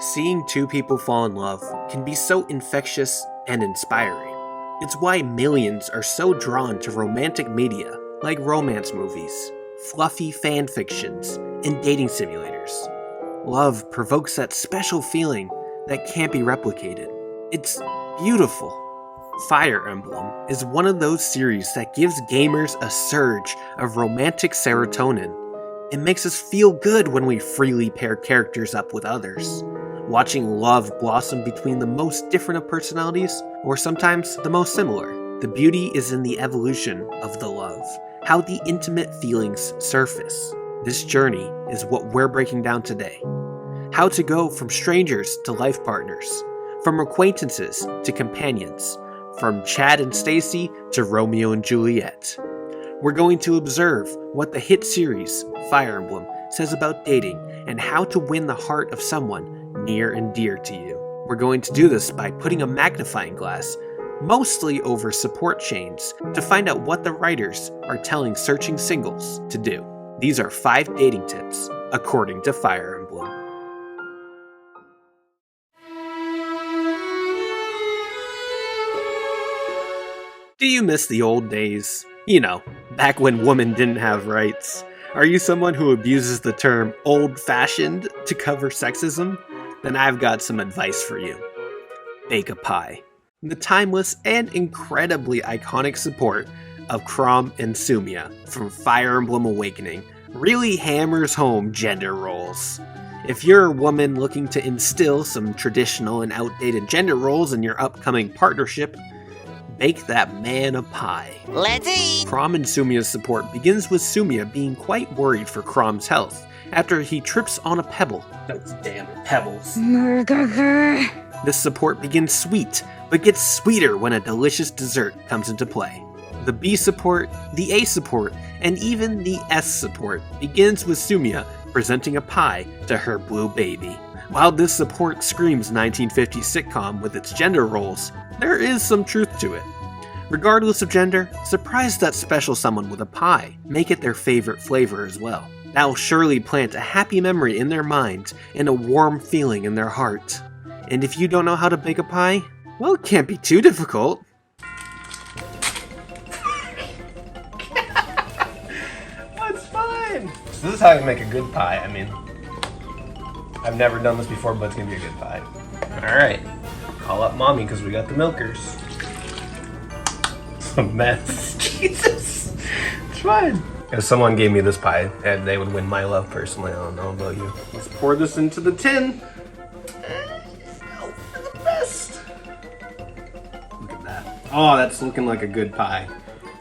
Seeing two people fall in love can be so infectious and inspiring. It's why millions are so drawn to romantic media like romance movies, fluffy fan fictions, and dating simulators. Love provokes that special feeling that can't be replicated. It's beautiful. Fire Emblem is one of those series that gives gamers a surge of romantic serotonin. It makes us feel good when we freely pair characters up with others. Watching love blossom between the most different of personalities, or sometimes the most similar. The beauty is in the evolution of the love, how the intimate feelings surface. This journey is what we're breaking down today. How to go from strangers to life partners, from acquaintances to companions, from Chad and Stacy to Romeo and Juliet. We're going to observe what the hit series, Fire Emblem, says about dating and how to win the heart of someone near and dear to you. We're going to do this by putting a magnifying glass, mostly over support chains, to find out what the writers are telling searching singles to do. These are 5 dating tips, according to Fire Emblem. Do you miss the old days? You know, back when women didn't have rights. Are you someone who abuses the term old-fashioned to cover sexism? Then I've got some advice for you. Bake a pie. The timeless and incredibly iconic support of Chrom and Sumia from Fire Emblem Awakening really hammers home gender roles. If you're a woman looking to instill some traditional and outdated gender roles in your upcoming partnership, bake that man a pie. Let's eat! Chrom and Sumia's support begins with Sumia being quite worried for Chrom's health after he trips on a pebble. Those damn pebbles. This support begins sweet, but gets sweeter when a delicious dessert comes into play. The B support, the A support, and even the S support begins with Sumia presenting a pie to her blue baby. While this support screams 1950s sitcom with its gender roles, there is some truth to it. Regardless of gender, surprise that special someone with a pie. Make it their favorite flavor as well. That will surely plant a happy memory in their mind and a warm feeling in their heart. And if you don't know how to bake a pie, well, it can't be too difficult. That's fine. So this is how you make a good pie. I mean, I've never done this before, but it's gonna be a good pie. Alright, call up mommy because we got the milkers. It's a mess. Jesus. It's fine. If someone gave me this pie, and they would win my love personally. I don't know about you. Let's pour this into the tin. Oh, the best. Look at that. Oh, that's looking like a good pie.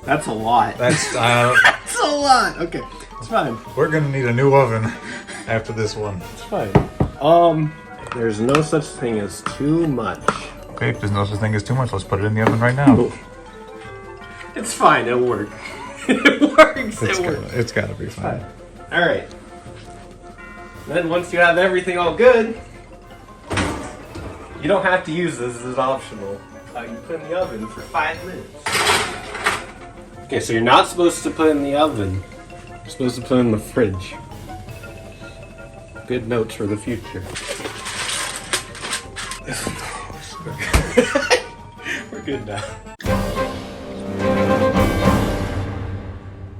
That's a lot. That's That's a lot. Okay, it's fine. We're gonna need a new oven after this one. It's fine. There's no such thing as too much. Okay, if there's no such thing as too much, let's put it in the oven right now. It's fine. It'll work. It works. It's gotta be fine. All right. Then once you have everything all good, you don't have to use this. This is optional. You put in the oven for 5 minutes. Okay, so you're not supposed to put in the oven. You're supposed to put in the fridge. Good notes for the future. We're good now.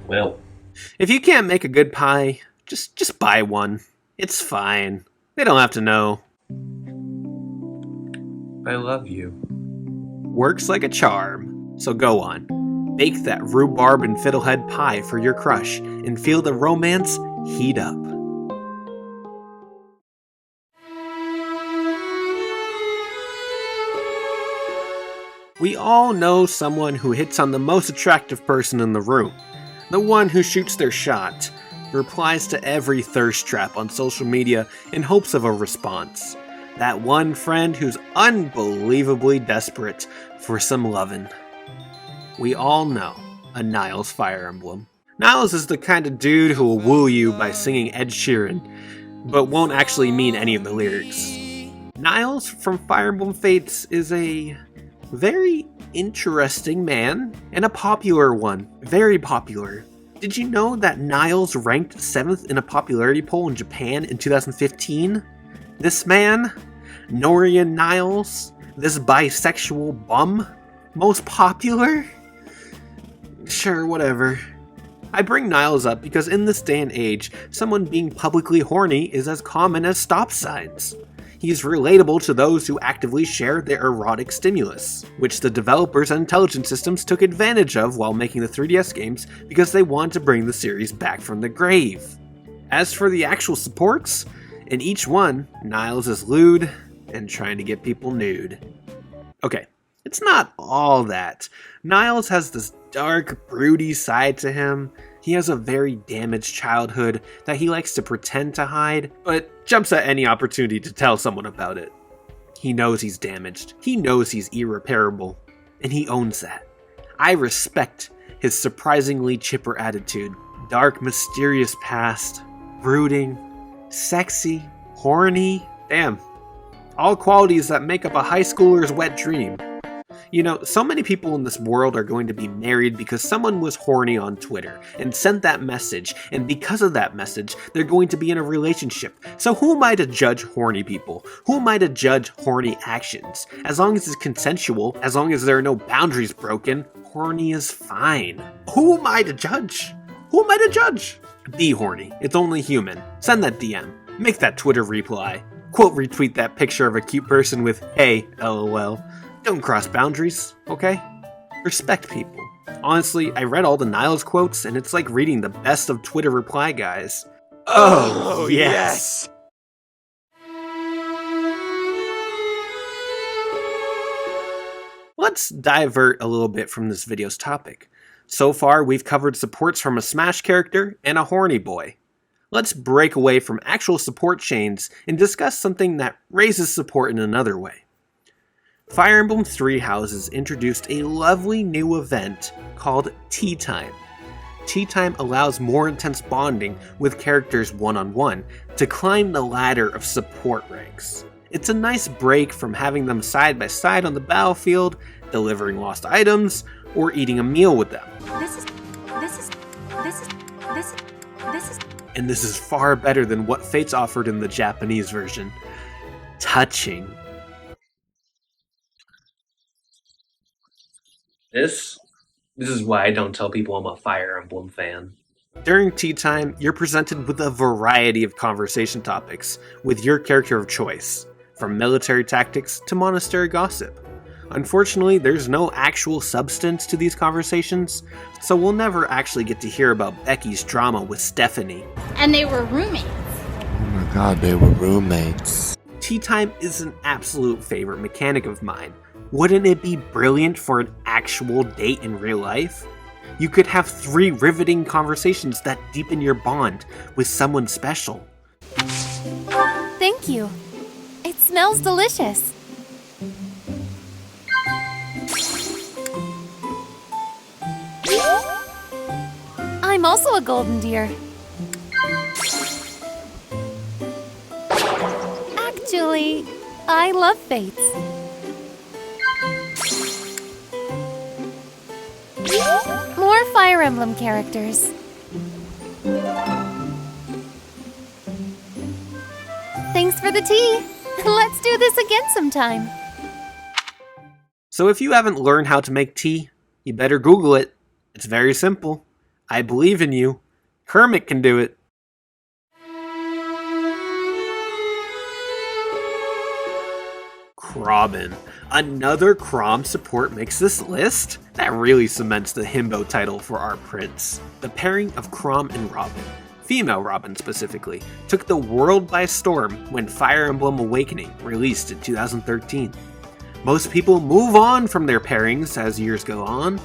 Well, if you can't make a good pie, just buy one. It's fine. They don't have to know. I love you. Works like a charm. So go on. Bake that rhubarb and fiddlehead pie for your crush and feel the romance heat up. We all know someone who hits on the most attractive person in the room. The one who shoots their shot, replies to every thirst trap on social media in hopes of a response. That one friend who's unbelievably desperate for some lovin'. We all know a Niles Fire Emblem. Niles is the kind of dude who will woo you by singing Ed Sheeran, but won't actually mean any of the lyrics. Niles from Fire Emblem Fates is a very interesting man, and a popular one. Very popular. Did you know that Niles ranked 7th in a popularity poll in Japan in 2015? This man Norian Niles, this bisexual bum? Most popular? Sure, whatever. I bring Niles up because in this day and age, someone being publicly horny is as common as stop signs. He's relatable to those who actively share their erotic stimulus, which the developers and intelligence systems took advantage of while making the 3DS games because they wanted to bring the series back from the grave. As for the actual supports, in each one, Niles is lewd and trying to get people nude. Okay, it's not all that. Niles has this dark, broody side to him. He has a very damaged childhood that he likes to pretend to hide, but jumps at any opportunity to tell someone about it. He knows he's damaged. He knows he's irreparable, and he owns that. I respect his surprisingly chipper attitude, dark, mysterious past, brooding, sexy, horny, damn. All qualities that make up a high schooler's wet dream. You know, so many people in this world are going to be married because someone was horny on Twitter and sent that message, and because of that message, they're going to be in a relationship. So who am I to judge horny people? Who am I to judge horny actions? As long as it's consensual, as long as there are no boundaries broken, horny is fine. Who am I to judge? Who am I to judge? Be horny. It's only human. Send that DM. Make that Twitter reply. Quote retweet that picture of a cute person with, "Hey, LOL." Don't cross boundaries, okay? Respect people. Honestly, I read all the Niles quotes, and it's like reading the best of Twitter reply guys. Oh yes! Let's divert a little bit from this video's topic. So far, we've covered supports from a Smash character and a horny boy. Let's break away from actual support chains and discuss something that raises support in another way. Fire Emblem 3 Houses introduced a lovely new event called Tea Time. Tea Time allows more intense bonding with characters one-on-one to climb the ladder of support ranks. It's a nice break from having them side by side on the battlefield, delivering lost items, or eating a meal with them. And this is far better than what Fates offered in the Japanese version. Touching. This is why I don't tell people I'm a Fire Emblem fan. During tea time, you're presented with a variety of conversation topics with your character of choice, from military tactics to monastery gossip. Unfortunately, there's no actual substance to these conversations, so we'll never actually get to hear about Becky's drama with Stephanie. And they were roommates. Oh my god, they were roommates. Tea time is an absolute favorite mechanic of mine. Wouldn't it be brilliant for an actual date in real life? You could have 3 riveting conversations that deepen your bond with someone special. Thank you. It smells delicious. I'm also a golden deer. Actually, I love Fates. More Fire Emblem characters. Thanks for the tea. Let's do this again sometime. So if you haven't learned how to make tea, you better Google it. It's very simple. I believe in you. Kermit can do it. Robin. Another Chrom support makes this list? That really cements the himbo title for our prince. The pairing of Chrom and Robin, female Robin specifically, took the world by storm when Fire Emblem Awakening released in 2013. Most people move on from their pairings as years go on,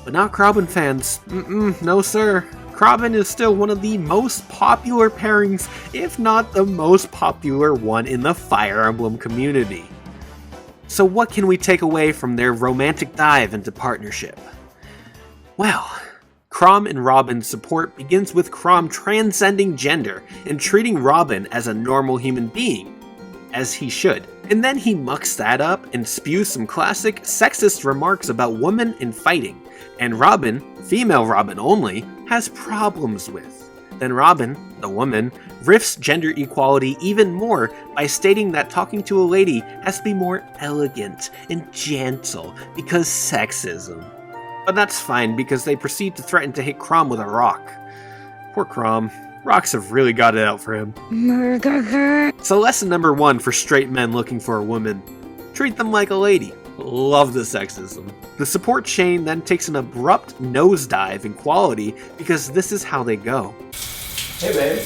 but not Chrom fans. No sir. Chrom is still one of the most popular pairings, if not the most popular one in the Fire Emblem community. So what can we take away from their romantic dive into partnership? Well, Chrom and Robin's support begins with Chrom transcending gender and treating Robin as a normal human being, as he should. And then he mucks that up and spews some classic sexist remarks about women and fighting, and Robin, female Robin only, has problems with. Then Robin, The woman riffs gender equality even more by stating that talking to a lady has to be more elegant and gentle because sexism. But that's fine because they proceed to threaten to hit Chrom with a rock. Poor Chrom. Rocks have really got it out for him. So lesson number 1 for straight men looking for a woman. Treat them like a lady. Love the sexism. The support chain then takes an abrupt nosedive in quality because this is how they go. Hey, babe.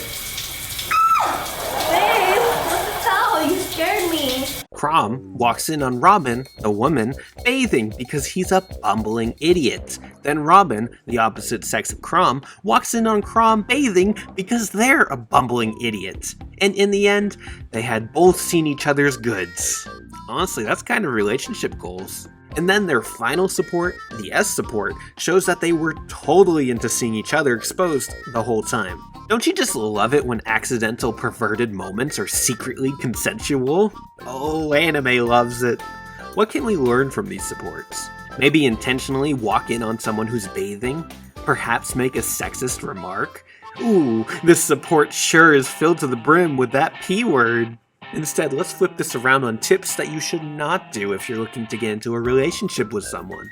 Babe, what's the towel? You scared me. Chrom walks in on Robin, the woman, bathing because he's a bumbling idiot. Then Robin, the opposite sex of Chrom, walks in on Chrom bathing because they're a bumbling idiot. And in the end, they had both seen each other's goods. Honestly, that's kind of relationship goals. And then their final support, the S support, shows that they were totally into seeing each other exposed the whole time. Don't you just love it when accidental perverted moments are secretly consensual? Oh, anime loves it. What can we learn from these supports? Maybe intentionally walk in on someone who's bathing? Perhaps make a sexist remark? Ooh, this support sure is filled to the brim with that P word. Instead, let's flip this around on tips that you should not do if you're looking to get into a relationship with someone.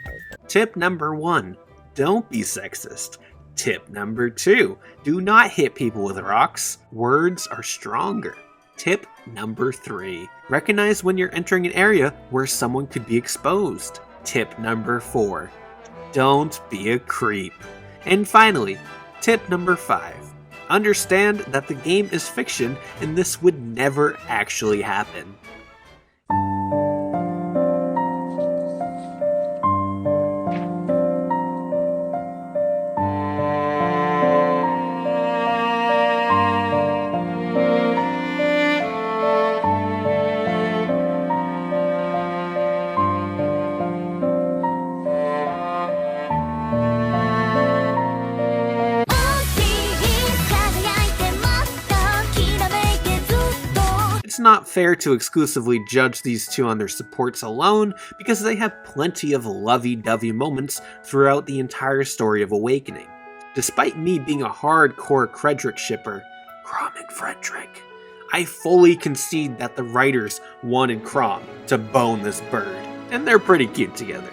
Tip number 1, don't be sexist. Tip number 2, do not hit people with rocks. Words are stronger. Tip number 3, recognize when you're entering an area where someone could be exposed. Tip number 4, don't be a creep. And finally, tip number 5, understand that the game is fiction and this would never actually happen. It's not fair to exclusively judge these two on their supports alone, because they have plenty of lovey-dovey moments throughout the entire story of Awakening. Despite me being a hardcore Chrederick shipper, Chrom and Frederick, I fully concede that the writers wanted Chrom to bone this bird, and they're pretty cute together.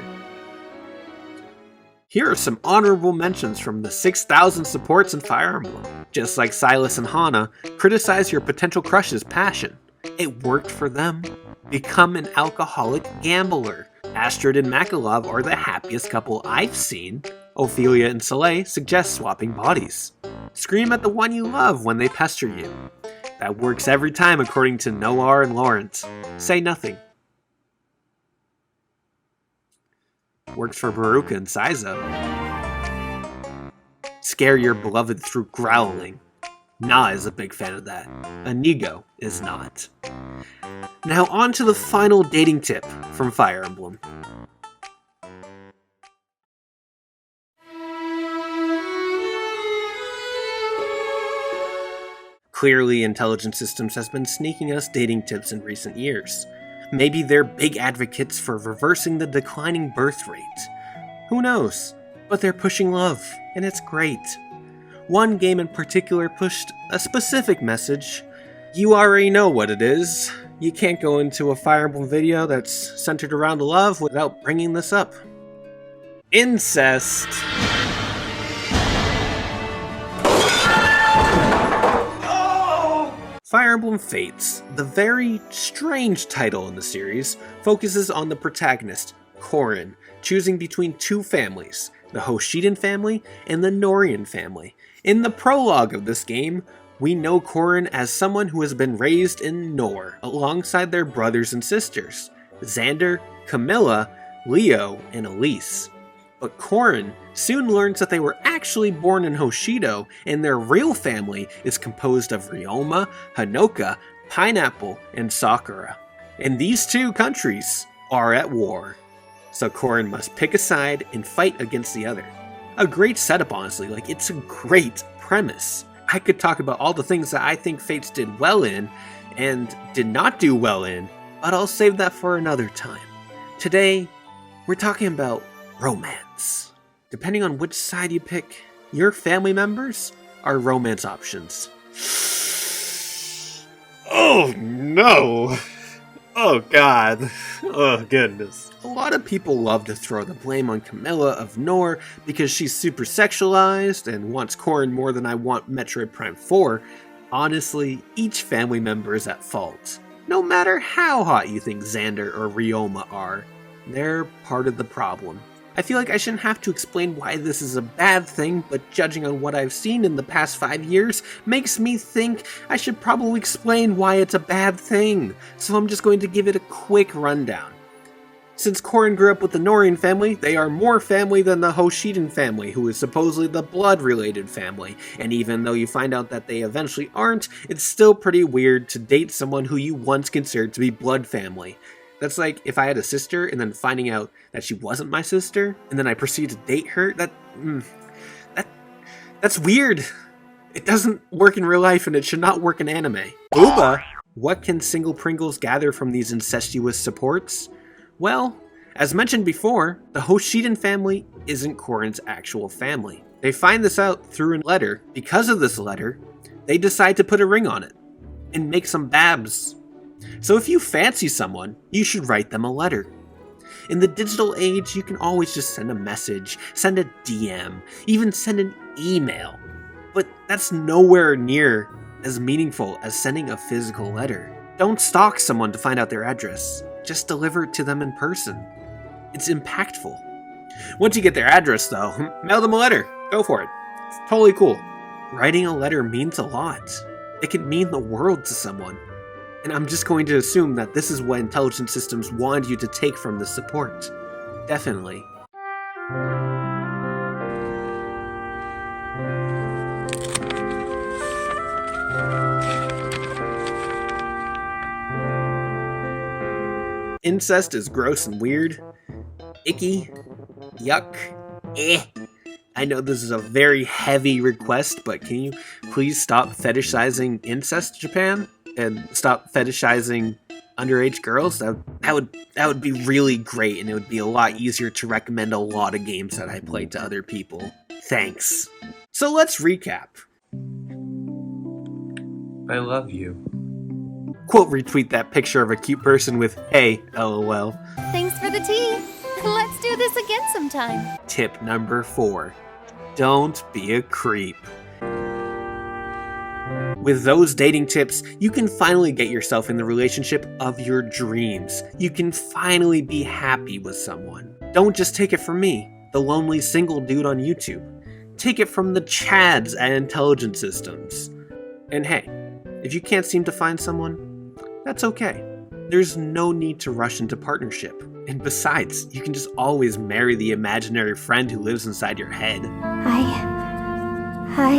Here are some honorable mentions from the 6,000 supports in Fire Emblem. Just like Silas and Hana, criticize your potential crush's passion. It worked for them. Become an alcoholic gambler. Astrid and Makalov are the happiest couple I've seen. Ophelia and Soleil suggest swapping bodies. Scream at the one you love when they pester you. That works every time according to Noir and Lawrence. Say nothing. Works for Baruka and Saizo. Scare your beloved through growling. Na is a big fan of that. Inigo is not. Now on to the final dating tip from Fire Emblem. Clearly, Intelligent Systems has been sneaking us dating tips in recent years. Maybe they're big advocates for reversing the declining birth rate. Who knows? But they're pushing love, and it's great. One game in particular pushed a specific message. You already know what it is. You can't go into a Fire Emblem video that's centered around love without bringing this up. Incest. Fire Emblem Fates, the very strange title in the series, focuses on the protagonist, Corrin, choosing between two families, the Hoshidan family and the Norian family. In the prologue of this game, we know Corrin as someone who has been raised in Nor, alongside their brothers and sisters, Xander, Camilla, Leo, and Elise. But Corrin soon learns that they were actually born in Hoshido, and their real family is composed of Ryoma, Hanoka, Pineapple, and Sakura. And these two countries are at war. So Corrin must pick a side and fight against the other. A great setup, honestly. It's a great premise. I could talk about all the things that I think Fates did well in, and did not do well in, but I'll save that for another time. Today, we're talking about romance. Depending on which side you pick, your family members are romance options. Oh no! Oh god. Oh goodness. A lot of people love to throw the blame on Camilla of Nor because she's super sexualized and wants Corrin more than I want Metroid Prime 4. Honestly, each family member is at fault. No matter how hot you think Xander or Ryoma are, they're part of the problem. I feel like I shouldn't have to explain why this is a bad thing, but judging on what I've seen in the past 5 years makes me think I should probably explain why it's a bad thing, so I'm just going to give it a quick rundown. Since Corrin grew up with the Norin family, they are more family than the Hoshiden family, who is supposedly the blood-related family, and even though you find out that they eventually aren't, it's still pretty weird to date someone who you once considered to be blood family. That's like if I had a sister and then finding out that she wasn't my sister, and then I proceed to date her. That's weird. It doesn't work in real life, and it should not work in anime. Booba! What can single Pringles gather from these incestuous supports? Well, as mentioned before, the Hoshiden family isn't Corrin's actual family. They find this out through a letter. Because of this letter, they decide to put a ring on it and make some babs. So if you fancy someone, you should write them a letter. In the digital age, you can always just send a message, send a DM, even send an email. But that's nowhere near as meaningful as sending a physical letter. Don't stalk someone to find out their address. Just deliver it to them in person. It's impactful. Once you get their address, though, mail them a letter. Go for it. It's totally cool. Writing a letter means a lot. It can mean the world to someone. And I'm just going to assume that this is what intelligent systems want you to take from the support. Definitely. Incest is gross and weird. Icky. Yuck. I know this is a very heavy request, but can you please stop fetishizing incest, Japan? And stop fetishizing underage girls? That would be really great, and it would be a lot easier to recommend a lot of games that I played to other people. Thanks. So let's recap. I love you. Quote retweet that picture of a cute person with, "Hey, LOL." Thanks for the tea. Let's do this again sometime. Tip number 4. Don't be a creep. With those dating tips, you can finally get yourself in the relationship of your dreams. You can finally be happy with someone. Don't just take it from me, the lonely single dude on YouTube. Take it from the Chads at Intelligent Systems. And hey, if you can't seem to find someone, that's okay. There's no need to rush into partnership. And besides, you can just always marry the imaginary friend who lives inside your head. I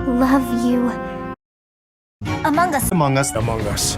love you. Among Us.